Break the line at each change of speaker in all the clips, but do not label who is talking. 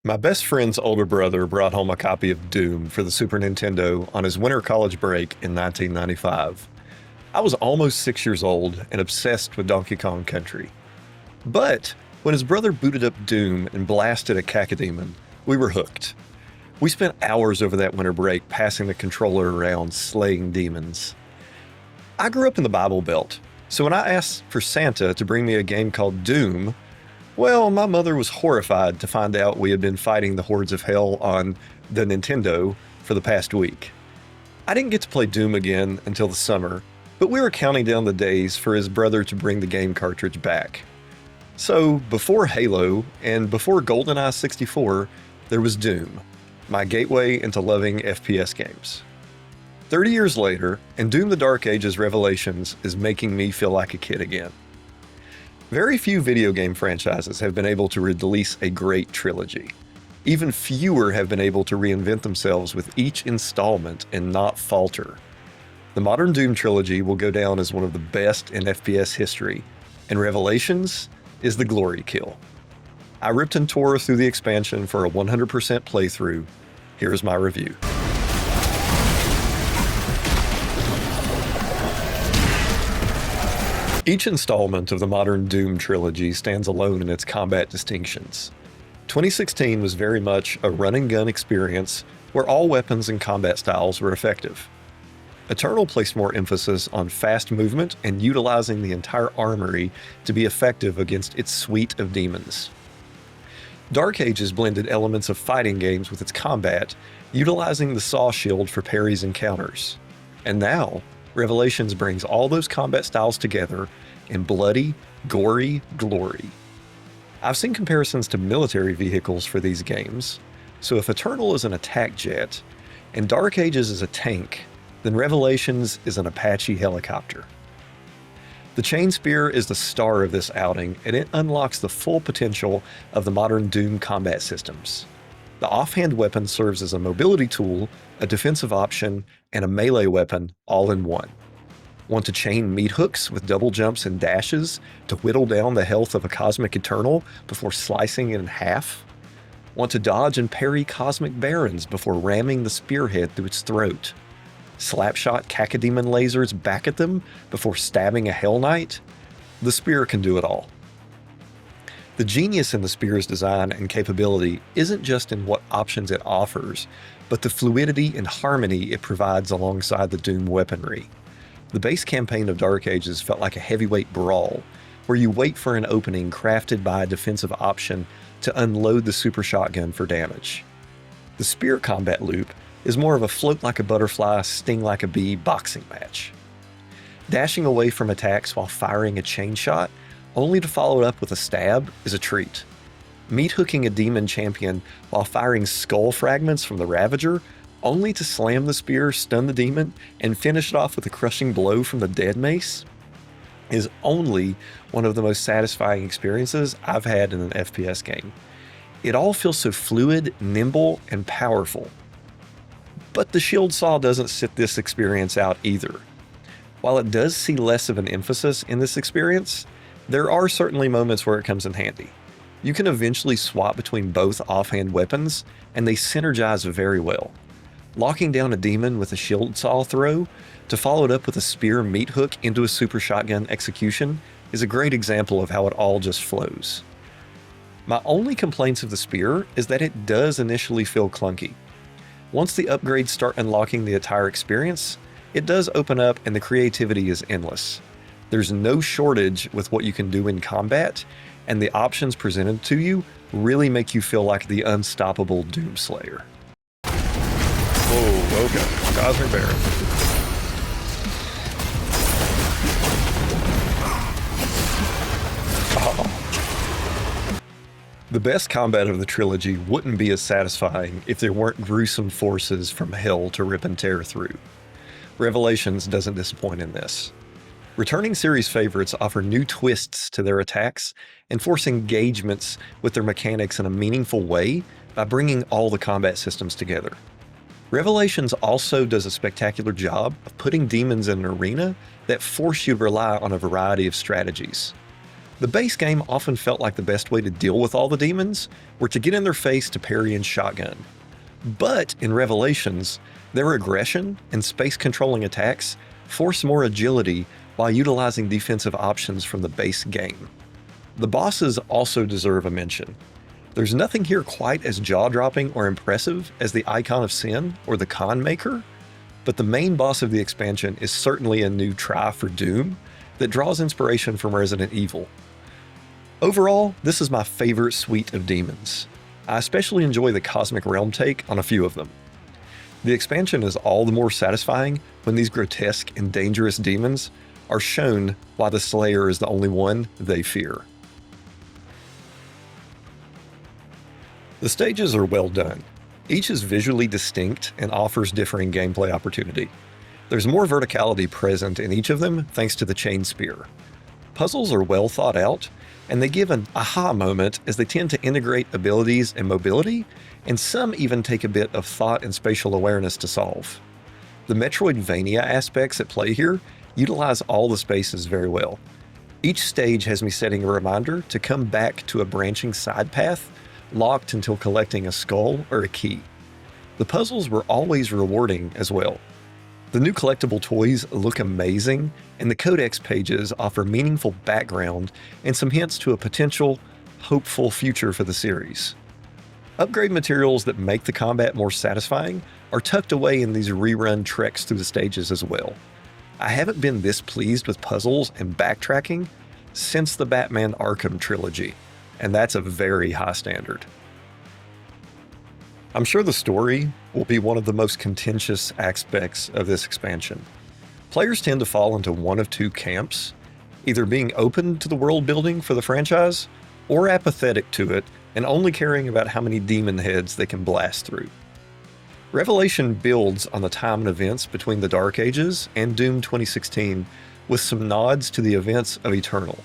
My best friend's older brother brought home a copy of Doom for the Super Nintendo on his winter college break in 1995. I was almost 6 years old and obsessed with Donkey Kong Country. But when his brother booted up Doom and blasted a cacodemon, we were hooked. We spent hours over that winter break passing the controller around slaying demons. I grew up in the Bible Belt, so when I asked for Santa to bring me a game called Doom, well, my mother was horrified to find out we had been fighting the hordes of hell on the Nintendo for the past week. I didn't get to play Doom again until the summer, but we were counting down the days for his brother to bring the game cartridge back. So, before Halo and before GoldenEye 64, there was Doom, my gateway into loving FPS games. 30 years later, and Doom the Dark Ages Revelations is making me feel like a kid again. Very few video game franchises have been able to release a great trilogy. Even fewer have been able to reinvent themselves with each installment and not falter. The modern Doom trilogy will go down as one of the best in FPS history, and Revelations is the glory kill. I ripped and tore through the expansion for a 100% playthrough. Here's my review. Each installment of the modern Doom trilogy stands alone in its combat distinctions. 2016 was very much a run-and-gun experience where all weapons and combat styles were effective. Eternal placed more emphasis on fast movement and utilizing the entire armory to be effective against its suite of demons. Dark Ages blended elements of fighting games with its combat, utilizing the saw shield for parries and counters. And now, Revelations brings all those combat styles together in bloody, gory glory. I've seen comparisons to military vehicles for these games, so if Eternal is an attack jet and Dark Ages is a tank, then Revelations is an Apache helicopter. The Chain Spear is the star of this outing, and it unlocks the full potential of the modern Doom combat systems. The offhand weapon serves as a mobility tool, a defensive option, and a melee weapon all in one. Want to chain meat hooks with double jumps and dashes to whittle down the health of a Cosmic Eternal before slicing it in half? Want to dodge and parry Cosmic Barons before ramming the spearhead through its throat? Slapshot cacodemon lasers back at them before stabbing a Hell Knight? The spear can do it all. The genius in the spear's design and capability isn't just in what options it offers, but the fluidity and harmony it provides alongside the Doom weaponry. The base campaign of Dark Ages felt like a heavyweight brawl, where you wait for an opening crafted by a defensive option to unload the super shotgun for damage. The spear combat loop is more of a float like a butterfly, sting like a bee boxing match. Dashing away from attacks while firing a chain shot only to follow it up with a stab is a treat. Meat hooking a demon champion while firing skull fragments from the Ravager, only to slam the spear, stun the demon, and finish it off with a crushing blow from the Dead Mace, is only one of the most satisfying experiences I've had in an FPS game. It all feels so fluid, nimble, and powerful. But the shield saw doesn't sit this experience out either. While it does see less of an emphasis in this experience, there are certainly moments where it comes in handy. You can eventually swap between both offhand weapons, and they synergize very well. Locking down a demon with a shield saw throw, to follow it up with a spear meat hook into a super shotgun execution, is a great example of how it all just flows. My only complaints of the spear is that it does initially feel clunky. Once the upgrades start unlocking the entire experience, it does open up and the creativity is endless. There's no shortage with what you can do in combat, and the options presented to you really make you feel like the unstoppable Doomslayer. Oh, okay. Cosmic Baron. Oh. The best combat of the trilogy wouldn't be as satisfying if there weren't gruesome forces from hell to rip and tear through. Revelations doesn't disappoint in this. Returning series favorites offer new twists to their attacks and force engagements with their mechanics in a meaningful way by bringing all the combat systems together. Revelations also does a spectacular job of putting demons in an arena that force you to rely on a variety of strategies. The base game often felt like the best way to deal with all the demons were to get in their face to parry and shotgun. But in Revelations, their aggression and space-controlling attacks force more agility while utilizing defensive options from the base game. The bosses also deserve a mention. There's nothing here quite as jaw-dropping or impressive as the Icon of Sin or the Con Maker, but the main boss of the expansion is certainly a new try for Doom that draws inspiration from Resident Evil. Overall, this is my favorite suite of demons. I especially enjoy the Cosmic Realm take on a few of them. The expansion is all the more satisfying when these grotesque and dangerous demons are shown why the Slayer is the only one they fear. The stages are well done. Each is visually distinct and offers differing gameplay opportunity. There's more verticality present in each of them thanks to the chain spear. Puzzles are well thought out, and they give an aha moment as they tend to integrate abilities and mobility, and some even take a bit of thought and spatial awareness to solve. The Metroidvania aspects at play here utilize all the spaces very well. Each stage has me setting a reminder to come back to a branching side path, locked until collecting a skull or a key. The puzzles were always rewarding as well. The new collectible toys look amazing, and the codex pages offer meaningful background and some hints to a potential, hopeful future for the series. Upgrade materials that make the combat more satisfying are tucked away in these rerun treks through the stages as well. I haven't been this pleased with puzzles and backtracking since the Batman Arkham trilogy, and that's a very high standard. I'm sure the story will be one of the most contentious aspects of this expansion. Players tend to fall into one of two camps, either being open to the world building for the franchise, or apathetic to it and only caring about how many demon heads they can blast through. Revelation builds on the time and events between the Dark Ages and Doom 2016 with some nods to the events of Eternal.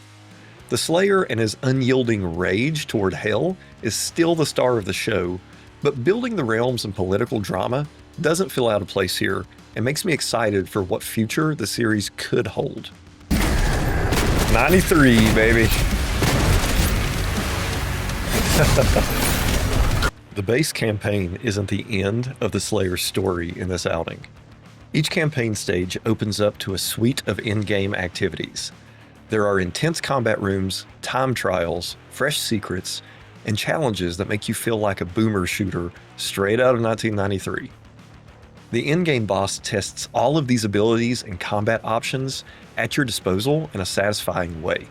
The Slayer and his unyielding rage toward hell is still the star of the show, but building the realms and political drama doesn't feel out of place here and makes me excited for what future the series could hold. 93, baby. The base campaign isn't the end of the Slayer's story in this outing. Each campaign stage opens up to a suite of in-game activities. There are intense combat rooms, time trials, fresh secrets, and challenges that make you feel like a boomer shooter straight out of 1993. The in-game boss tests all of these abilities and combat options at your disposal in a satisfying way.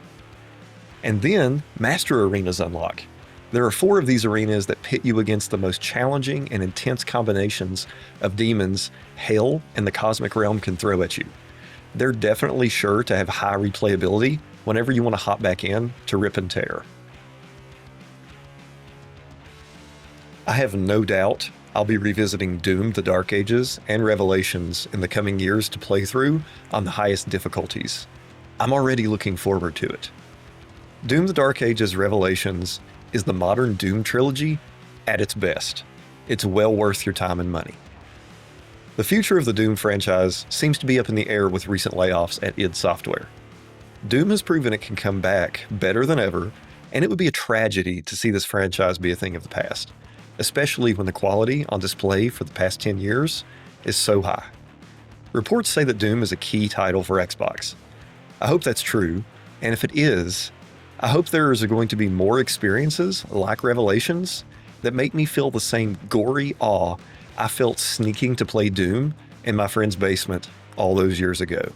And then Master Arenas unlock. There are 4 of these arenas that pit you against the most challenging and intense combinations of demons Hell and the Cosmic Realm can throw at you. They're definitely sure to have high replayability whenever you want to hop back in to rip and tear. I have no doubt I'll be revisiting Doom: The Dark Ages and Revelations in the coming years to play through on the highest difficulties. I'm already looking forward to it. Doom: The Dark Ages Revelations is the modern Doom trilogy at its best. It's well worth your time and money. The future of the Doom franchise seems to be up in the air with recent layoffs at id Software. Doom has proven it can come back better than ever, and it would be a tragedy to see this franchise be a thing of the past, especially when the quality on display for the past 10 years is so high. Reports say that Doom is a key title for Xbox. I hope that's true, and if it is, I hope there is going to be more experiences like Revelations that make me feel the same gory awe I felt sneaking to play Doom in my friend's basement all those years ago.